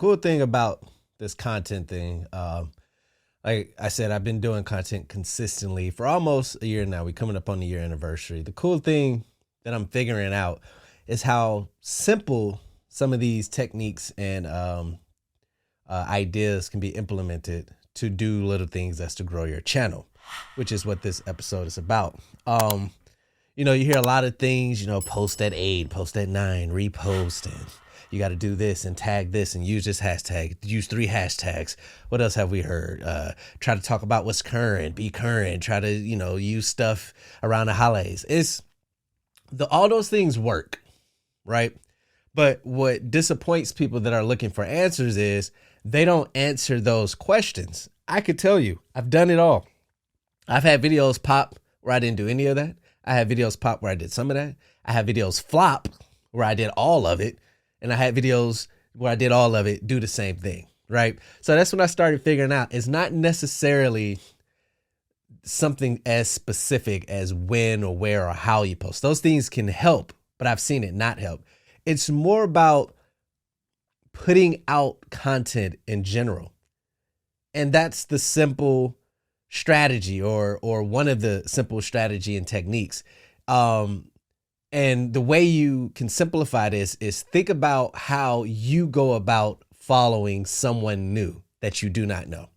cool thing about this content thing, like I said, I've been doing content consistently for almost a year now. We're coming up on the year anniversary. The cool thing that I'm figuring out is how simple some of these techniques and ideas can be implemented to do little things that's to grow your channel, which is what this episode is about. You hear a lot of things, post at 8, post at 9, repost, and you got to do this and tag this and use this hashtag, use 3 hashtags. What else have we heard? Try to talk about what's current, be current, try to, use stuff around the holidays. All those things work, right? But what disappoints people that are looking for answers is they don't answer those questions. I could tell you, I've done it all. I've had videos pop where I didn't do any of that. I had videos pop where I did some of that. I had videos flop where I did all of it. And I had videos where I did all of it do the same thing, right? So that's when I started figuring out it's not necessarily something as specific as when or where or how you post. Those things can help, but I've seen it not help. It's more about putting out content in general. And that's the simple strategy or one of the simple strategy and techniques. And the way you can simplify this is think about how you go about following someone new that you do not know,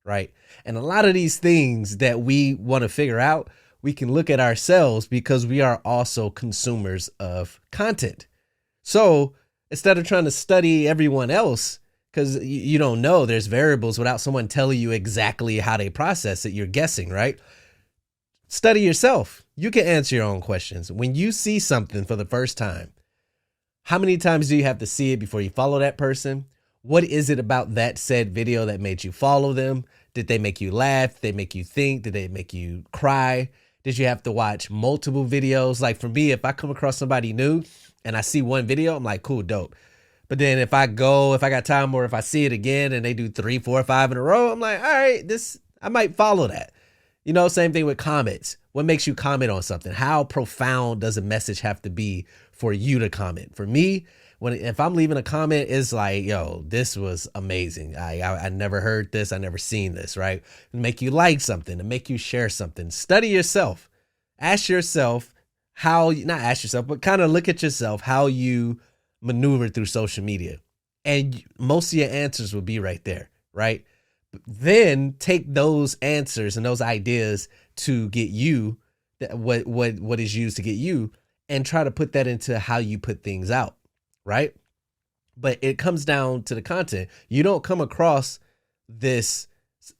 right? And a lot of these things that we want to figure out, we can look at ourselves because we are also consumers of content. So instead of trying to study everyone else, because you don't know, there's variables without someone telling you exactly how they process it, you're guessing, right? Study yourself. You can answer your own questions. When you see something for the first time, how many times do you have to see it before you follow that person? What is it about that said video that made you follow them? Did they make you laugh? Did they make you think? Did they make you cry? Did you have to watch multiple videos? Like for me, if I come across somebody new and I see one video, I'm like, cool, dope. But then if I got time, or if I see it again and they do 3, 4, 5 in a row, I'm like, all right, I might follow that. Same thing with comments. What makes you comment on something? How profound does a message have to be for you to comment? For me, if I'm leaving a comment, it's like, yo, this was amazing. I never heard this. I never seen this, right? To make you like something, to make you share something. Study yourself. Ask yourself not ask yourself, but kind of look at yourself, how you maneuver through social media. And most of your answers will be right there, right? Then take those answers and those ideas to get you what is used to get you, and try to put that into how you put things out, right? But it comes down to the content. You don't come across this,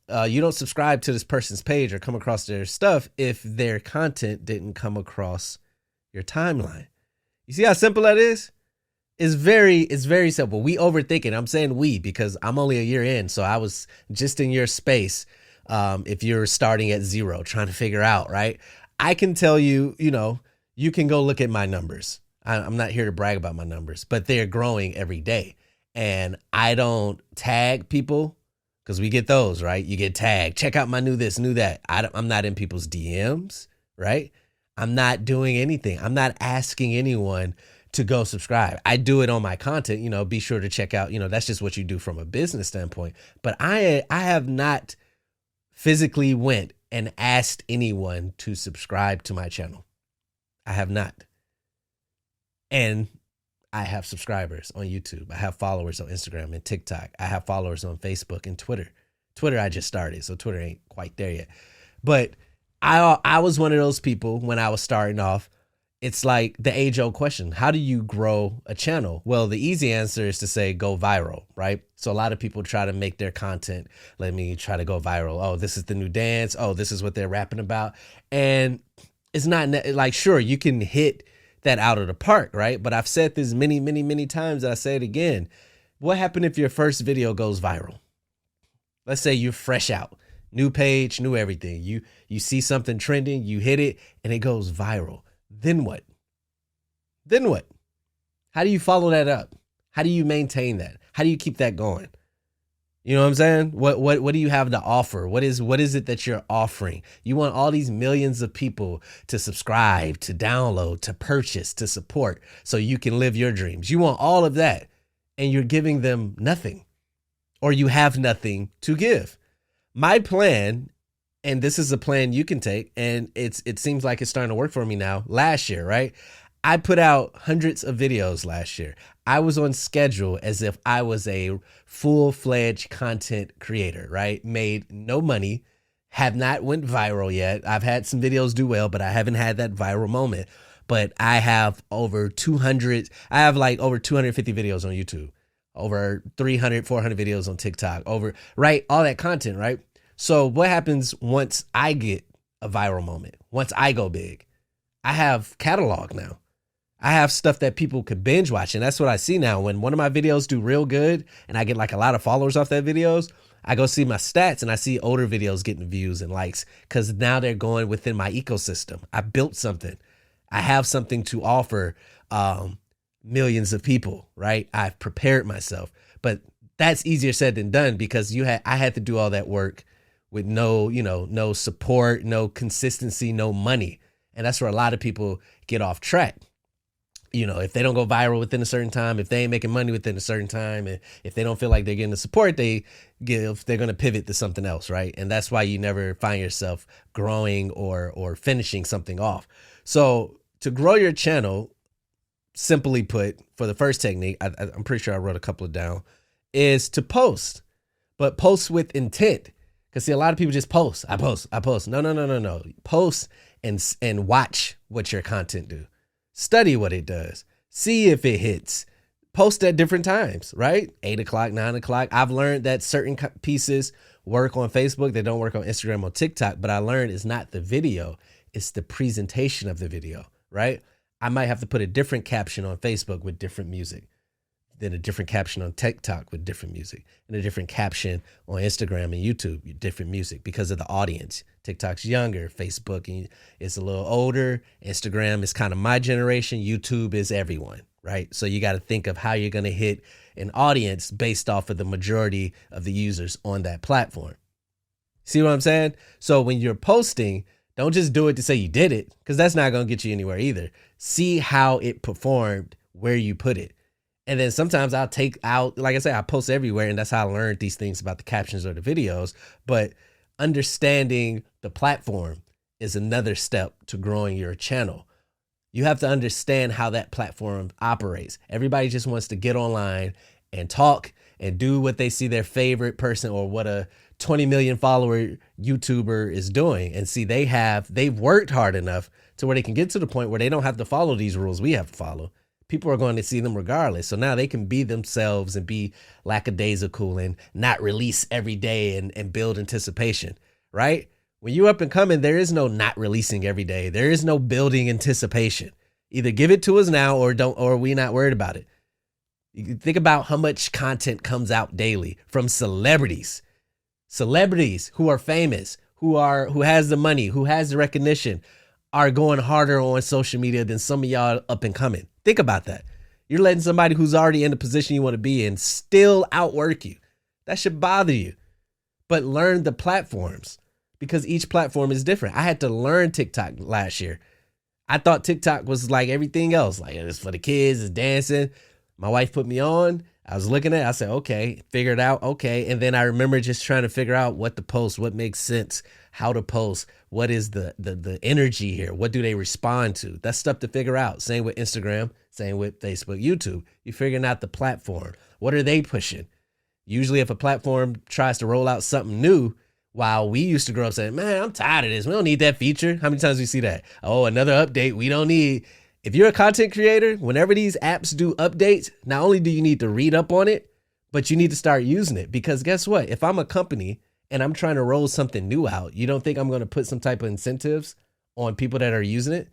you don't subscribe to this person's page or come across their stuff if their content didn't come across your timeline. You see how simple that is? It's very simple. We overthink it. I'm saying we because I'm only a year in. So I was just in your space. If you're starting at 0, trying to figure out, right? I can tell you, you can go look at my numbers. I'm not here to brag about my numbers, but they're growing every day. And I don't tag people because we get those, right? You get tagged. Check out my new this, new that. I'm not in people's DMs, right? I'm not doing anything. I'm not asking anyone to go subscribe. I do it on my content, be sure to check out, that's just what you do from a business standpoint. But I have not physically went and asked anyone to subscribe to my channel. I have not. And I have subscribers on YouTube. I have followers on Instagram and TikTok. I have followers on Facebook and Twitter. Twitter, I just started, so Twitter ain't quite there yet. But I was one of those people when I was starting off. It's like the age-old question. How do you grow a channel? Well, the easy answer is to say go viral, right? So a lot of people try to make their content, let me try to go viral. Oh, this is the new dance. Oh, this is what they're rapping about. And it's not like, sure, you can hit that out of the park, right? But I've said this many, many, many times. I say it again. What happened if your first video goes viral? Let's say you're fresh out, new page, new everything. You see something trending, you hit it, and it goes viral. Then what? How do you follow that up? How do you maintain that? How do you keep that going? You know what I'm saying? What do you have to offer? What is it that you're offering? You want all these millions of people to subscribe, to download, to purchase, to support so you can live your dreams. You want all of that, and you're giving them nothing. or you have nothing to give. My plan, and this is a plan you can take, and it seems like it's starting to work for me now. Last year, right? I put out hundreds of videos last year. I was on schedule as if I was a full-fledged content creator, right? Made no money, have not went viral yet. I've had some videos do well, but I haven't had that viral moment. But I have over 250 videos on YouTube, over 300, 400 videos on TikTok, right? All that content, right? So what happens once I get a viral moment, once I go big? I have catalog now. I have stuff that people could binge watch. And that's what I see now. When one of my videos do real good and I get like a lot of followers off that videos, I go see my stats and I see older videos getting views and likes because now they're going within my ecosystem. I built something. I have something to offer millions of people, right? I've prepared myself. But that's easier said than done because I had to do all that work with no support, no consistency, no money. And that's where a lot of people get off track. If they don't go viral within a certain time, if they ain't making money within a certain time, and if they don't feel like they're getting the support they're going to pivot to something else, right? And that's why you never find yourself growing or finishing something off. So to grow your channel, simply put, for the first technique, I'm pretty sure I wrote a couple of down, is to post, but post with intent. Because see, a lot of people just post. I post. No. Post and watch what your content do. Study what it does. See if it hits. Post at different times, right? 8 o'clock, 9 o'clock. I've learned that certain pieces work on Facebook. They don't work on Instagram or TikTok. But I learned it's not the video. It's the presentation of the video, right? I might have to put a different caption on Facebook with different music, then a different caption on TikTok with different music, and a different caption on Instagram and YouTube with different music because of the audience. TikTok's younger, Facebook is a little older, Instagram is kind of my generation, YouTube is everyone, right? So you got to think of how you're going to hit an audience based off of the majority of the users on that platform. See what I'm saying? So when you're posting, don't just do it to say you did it, because that's not going to get you anywhere either. See how it performed where you put it. And then sometimes I'll take out, like I say, I post everywhere, and that's how I learned these things about the captions or the videos. But understanding the platform is another step to growing your channel. You have to understand how that platform operates. Everybody just wants to get online and talk and do what they see their favorite person or what a 20 million follower YouTuber is doing. And see, they've worked hard enough to where they can get to the point where they don't have to follow these rules we have to follow. People are going to see them regardless. So now they can be themselves and be lackadaisical and not release every day and build anticipation, right? When you're up and coming, there is no not releasing every day. There is no building anticipation. Either give it to us now or don't, or we not worried about it. You think about how much content comes out daily from celebrities who are famous, who has the money, who has the recognition, are going harder on social media than some of y'all up and coming. Think about that. You're letting somebody who's already in the position you want to be in still outwork you. That should bother you. But learn the platforms, because each platform is different. I had to learn TikTok last year. I thought TikTok was like everything else. Like, it's for the kids, it's dancing. My wife put me on. I was looking at it. I said, okay, figure it out. Okay. And then I remember just trying to figure out what to post, what makes sense, how to post, what is the energy here? What do they respond to? That's stuff to figure out. Same with Instagram, same with Facebook, YouTube. You're figuring out the platform. What are they pushing? Usually if a platform tries to roll out something new, while we used to grow up saying, man, I'm tired of this. We don't need that feature. How many times do we see that? Oh, another update we don't need. If you're a content creator, whenever these apps do updates, not only do you need to read up on it, but you need to start using it. Because guess what? If I'm a company and I'm trying to roll something new out, you don't think I'm going to put some type of incentives on people that are using it?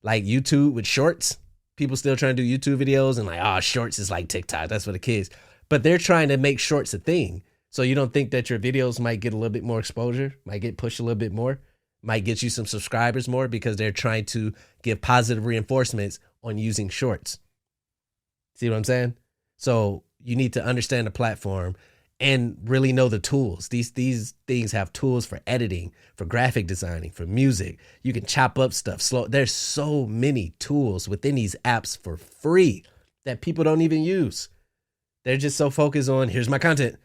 Like YouTube with shorts. People still trying to do YouTube videos and like, oh, shorts is like TikTok. That's for the kids. But they're trying to make shorts a thing. So you don't think that your videos might get a little bit more exposure, might get pushed a little bit more, might get you some subscribers more, because they're trying to give positive reinforcements on using shorts. See what I'm saying? So you need to understand the platform and really know the tools. These things have tools for editing, for graphic designing, for music. You can chop up stuff slow. There's so many tools within these apps for free that people don't even use. They're just so focused on, here's my content.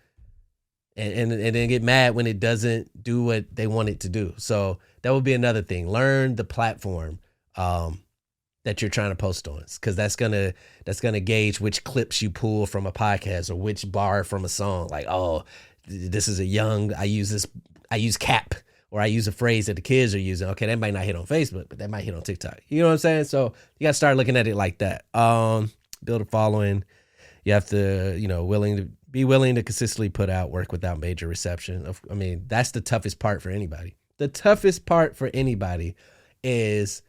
and then get mad when it doesn't do what they want it to do. So that would be another thing. Learn the platform that you're trying to post on, because that's gonna gauge which clips you pull from a podcast or which bar from a song. Like, oh, this is I use cap, or I use a phrase that the kids are using. Okay, that might not hit on Facebook, but that might hit on TikTok. You know what I'm saying? So you got to start looking at it like that. Build a following. You have to, be willing to consistently put out work without major reception. I mean, that's the toughest part for anybody. The toughest part for anybody is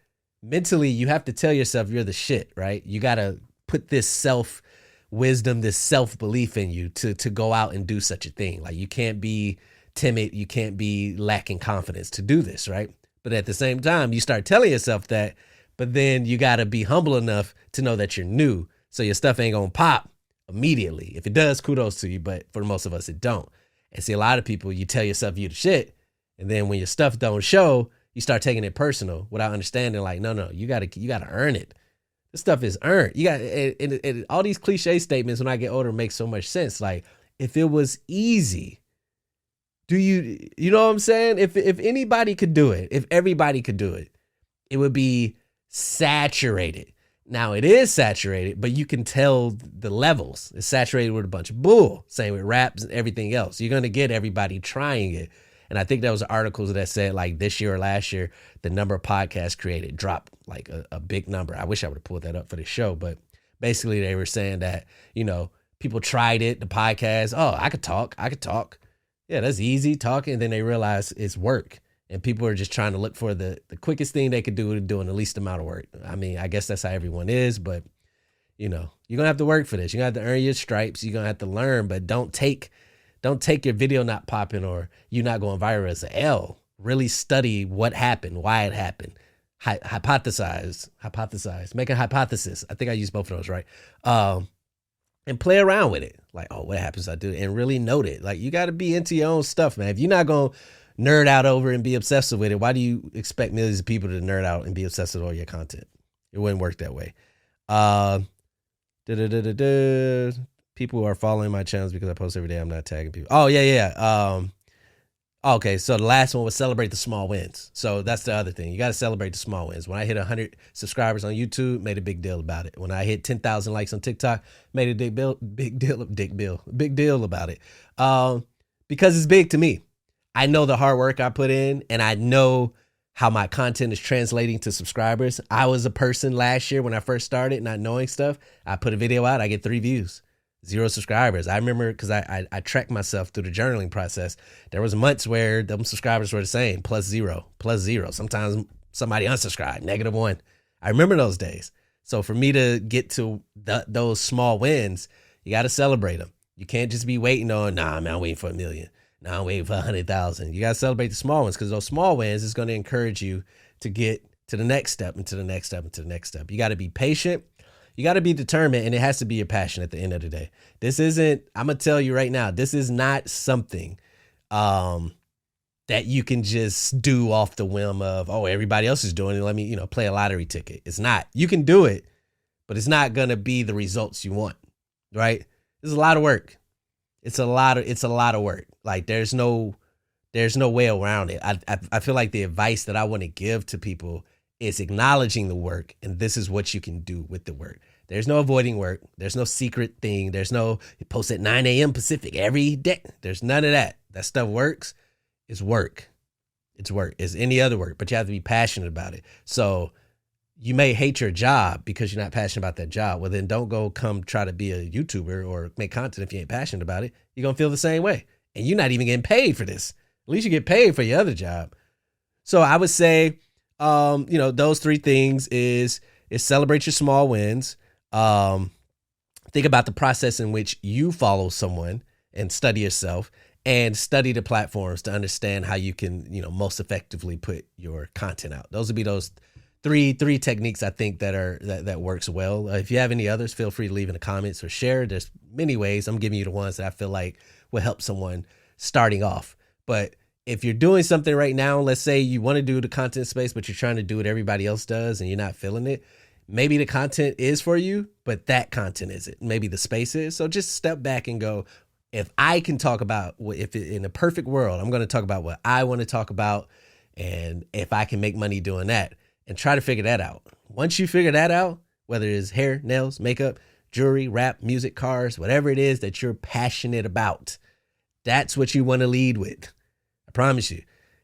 mentally you have to tell yourself you're the shit, right? You got to put this self-wisdom, this self-belief in you to go out and do such a thing. Like, you can't be timid. You can't be lacking confidence to do this, right? But at the same time, you start telling yourself that, but then you got to be humble enough to know that you're new. So your stuff ain't going to pop immediately. If it does, kudos to you. But for most of us, it don't. And see, a lot of people, you tell yourself you the shit. And then when your stuff don't show, you start taking it personal without understanding, like, no, you gotta earn it. This stuff is earned. You got and all these cliche statements when I get older make so much sense. Like, if it was easy, you know what I'm saying? If anybody could do it, if everybody could do it, it would be saturated. Now it is saturated, but you can tell the levels. It's saturated with a bunch of bull. Same with raps and everything else. You're gonna get everybody trying it. And I think there was articles that said, like, this year or last year, the number of podcasts created dropped like a big number. I wish I would have pulled that up for the show, but basically they were saying that, people tried it, the podcast. Oh, I could talk. Yeah, that's easy talking. And then they realize it's work. And people are just trying to look for the quickest thing they could do to doing the least amount of work. I mean, I guess that's how everyone is, but you're going to have to work for this. You're going to have to earn your stripes. You're going to have to learn, but don't take your video not popping or you not going viral as an L. Really study what happened, why it happened. Hypothesize, make a hypothesis. I think I used both of those, right? And play around with it. Like, oh, what happens if I do it? And really note it. Like, you got to be into your own stuff, man. If you're not going to nerd out over and be obsessive with it, why do you expect millions of people to nerd out and be obsessed with all your content? It wouldn't work that way. People are following my channels because I post every day. I'm not tagging people. Oh, yeah. Okay, so the last one was celebrate the small wins. So that's the other thing. You got to celebrate the small wins. When I hit 100 subscribers on YouTube, made a big deal about it. When I hit 10,000 likes on TikTok, made a big deal about it. Because it's big to me. I know the hard work I put in, and I know how my content is translating to subscribers. I was a person last year when I first started not knowing stuff. I put a video out, I get 3 views. 0 subscribers. I remember because I tracked myself through the journaling process. There was months where them subscribers were the same, +0. Sometimes somebody unsubscribed, -1. I remember those days. So for me to get to those small wins, you got to celebrate them. You can't just be waiting on, nah, man, I'm waiting for 1 million. Nah, I'm waiting for 100,000. You got to celebrate the small ones, because those small wins is going to encourage you to get to the next step and to the next step and to the next step. You got to be patient. You got to be determined, and it has to be your passion at the end of the day. This isn't, I'm going to tell you right now, this is not something that you can just do off the whim of, oh, everybody else is doing it, let me, play a lottery ticket. It's not. You can do it, but it's not going to be the results you want, right? This is a lot of work. It's a lot of work. Like, there's no way around it. I feel like the advice that I want to give to people is acknowledging the work, and this is what you can do with the work. There's no avoiding work. There's no secret thing. There's no post at 9 a.m. Pacific every day. There's none of that. That stuff works. It's work. It's work. It's any other work, but you have to be passionate about it. So you may hate your job because you're not passionate about that job. Well, then don't go come try to be a YouTuber or make content if you ain't passionate about it. You're going to feel the same way. And you're not even getting paid for this. At least you get paid for your other job. So I would say, those 3 things is celebrate your small wins. Think about the process in which you follow someone and study yourself, and study the platforms to understand how you can, most effectively put your content out. Those would be those three techniques I think that works well. If you have any others, feel free to leave in the comments or share. There's many ways. I'm giving you the ones that I feel like will help someone starting off. But if you're doing something right now, let's say you want to do the content space, but you're trying to do what everybody else does and you're not feeling it, maybe the content is for you, but that content isn't. Maybe the space is. So just step back and go, if I can talk about in a perfect world, I'm going to talk about what I want to talk about. And if I can make money doing that, and try to figure that out. Once you figure that out, whether it's hair, nails, makeup, jewelry, rap, music, cars, whatever it is that you're passionate about, that's what you want to lead with. I promise you.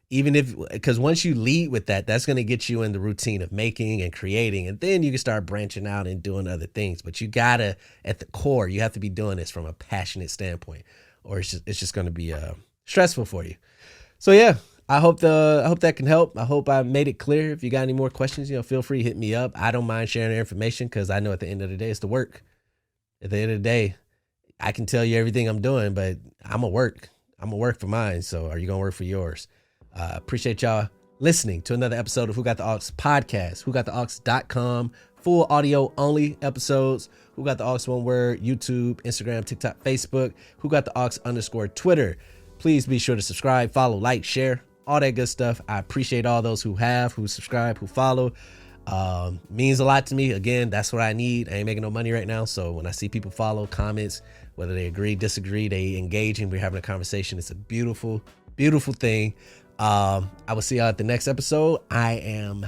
Because once you lead with that, that's going to get you in the routine of making and creating. And then you can start branching out and doing other things. But you got to, at the core, you have to be doing this from a passionate standpoint, or it's just going to be stressful for you. So yeah, I hope that can help. I hope I made it clear. If you got any more questions, feel free to hit me up. I don't mind sharing the information because I know at the end of the day, it's the work. At the end of the day, I can tell you everything I'm doing, but I'm going to work. I'm going to work for mine. So are you going to work for yours? Appreciate y'all listening to another episode of Who Got the Aux Podcast. WhoGotTheAux.com. Full audio only episodes. Who Got the Aux, one word. YouTube, Instagram, TikTok, Facebook. Who Got the Aux _ Twitter. Please be sure to subscribe, follow, like, share, all that good stuff. I appreciate all those who subscribe, who follow. Means a lot to me. Again, that's what I need. I ain't making no money right now. So when I see people follow, comments, whether they agree, disagree, they engage and we're having a conversation. It's a beautiful, beautiful thing. I will see y'all at the next episode. I am